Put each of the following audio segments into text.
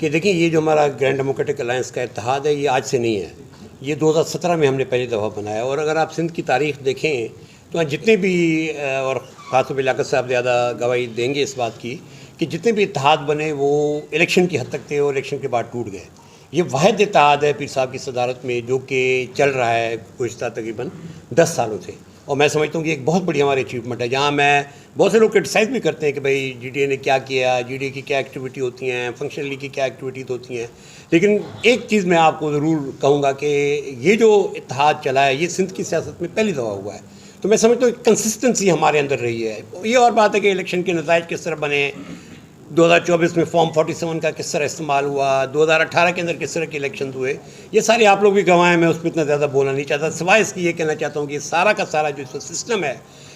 कि देखिए ये जो हमारा ग्रैंड डेमोक्रेटिक अलायंस का इत्तेहाद है ये आज से नहीं है, ये 2017 में हमने पहली दफ़ा बनाया। और अगर आप सिंध की तारीख़ देखें तो जितने भी और ख़ासतौर पर लियाकत साहब ज़्यादा गवाही देंगे इस बात की कि जितने भी इत्तेहाद बने वो इलेक्शन की हद तक थे और इलेक्शन के बाद टूट गए। ये वाहिद इत्तेहाद है पीर साहब की सदारत में जो कि चल रहा है गुज़श्ता तकरीबन 10 सालों से, और मैं समझता हूँ कि एक बहुत बड़ी हमारी अचीवमेंट है। जहाँ मैं बहुत से लोग क्रिटिसाइज़ भी करते हैं कि भाई जीडीए ने क्या किया, जीडीए की क्या एक्टिविटी होती हैं, फंक्शनल लीग की क्या एक्टिविटीज़ होती हैं, लेकिन एक चीज़ मैं आपको ज़रूर कहूँगा कि ये जो इत्तेहाद चला है ये सिंध की सियासत में पहली दफ़ा हुआ है। तो मैं समझता हूँ कंसिस्टेंसी हमारे अंदर रही है। ये और बात है कि इलेक्शन के नताइज किस तरह बने, 2024 में फॉर्म 47 का किस तरह इस्तेमाल हुआ, 2018 के अंदर किस तरह के इलेक्शन हुए, ये सारे आप लोग भी गवाह हैं। मैं उस पर इतना ज़्यादा बोलना नहीं चाहता, सिवाय इसकी ये कहना चाहता हूँ कि सारा का सारा जो सिस्टम है,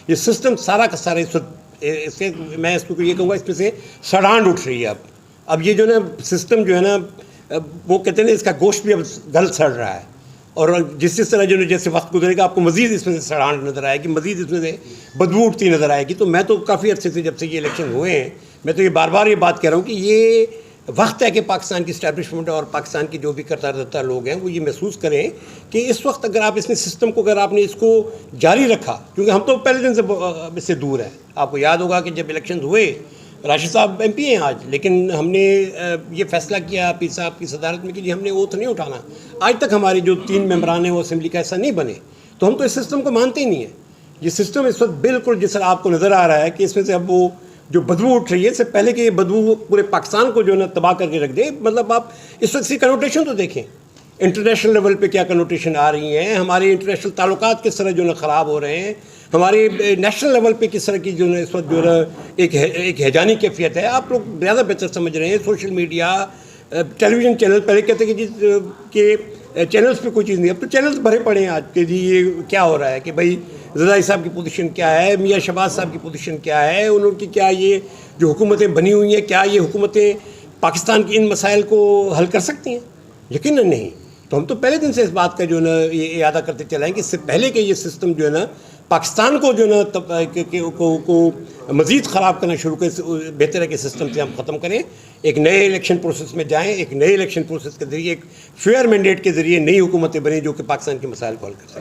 ये सिस्टम सारा का सारा इससे मैं इसको ये कहूँगा इसमें से सड़ांड उठ रही है। अब ये जो ना सिस्टम जो है ना वो कहते हैं ना इसका गोश्त भी अब गल सड़ रहा है, और जिस तरह जो जैसे वक्त गुजरेगा आपको मज़ीद इसमें से सड़ांड नज़र आएगी, मज़ीद इसमें से बदबू उठती नज़र आएगी। तो मैं तो काफ़ी अर्से से जब से ये इलेक्शन हुए हैं मैं तो ये बार बार ये बात कह रहा हूँ कि ये वक्त है कि पाकिस्तान की इस्टेब्लिशमेंट और पाकिस्तान की जो भी करता रहता लोग हैं वो ये महसूस करें कि इस वक्त अगर आप इसने सिस्टम को अगर आपने इसको जारी रखा, क्योंकि हम तो पहले दिन से इससे दूर हैं। आपको याद होगा कि जब इलेक्शन हुए राशिद साहब MP हैं आज, लेकिन हमने ये फैसला किया पीर साहब की सदारत में कि जी हमने ओथ नहीं उठाना। आज तक हमारे जो 3 मेंबरान हैं वो असेंबली का ऐसा नहीं बने, तो हम तो इस सिस्टम को मानते ही नहीं है। ये सिस्टम इस वक्त बिल्कुल जिस तरह आपको नज़र आ रहा है कि इसमें से अब वो जो बदबू उठ रही है, इससे पहले कि ये बदबू पूरे पाकिस्तान को जो है ना तबाह करके रख दे, मतलब आप इस वक्त की कनोटेशन तो देखें, इंटरनेशनल लेवल पे क्या कनोटेशन आ रही हैं, हमारे इंटरनेशनल ताल्लुकात किस तरह जो है ख़राब हो रहे हैं, हमारे नेशनल लेवल पे किस तरह की जो है इस वक्त जो है एक हैजानी कैफियत है। आप लोग ज़्यादा बेहतर समझ रहे हैं। सोशल मीडिया, टेलीविज़न चैनल, पहले कहते हैं कि चैनल्स पे कोई चीज़ नहीं, अब तो चैनल्स भरे पड़े हैं आज के जी ये क्या हो रहा है कि भाई रज़ाई साहब की पोजीशन क्या है, मियाँ शहबाज साहब की पोजीशन क्या है, उनकी क्या ये जो हुकूमतें बनी हुई हैं क्या ये हुकूमतें पाकिस्तान के इन मसाइल को हल कर सकती हैं? यकीनन नहीं। तो हम तो पहले दिन से इस बात का जो है ना ये इरादा करते चले हैं कि इससे पहले कि ये सिस्टम जो है ना पाकिस्तान को जो है ना को मज़ीद ख़राब करना शुरू कर, बेहतर है कि सिस्टम से हम ख़त्म करें, एक नए इलेक्शन प्रोसेस में जाएं, एक नए इलेक्शन प्रोसेस के ज़रिए एक फेयर मैंडेट के ज़रिए नई हुकूमतें बने जो कि पाकिस्तान के मसाइल को हल कर सकें।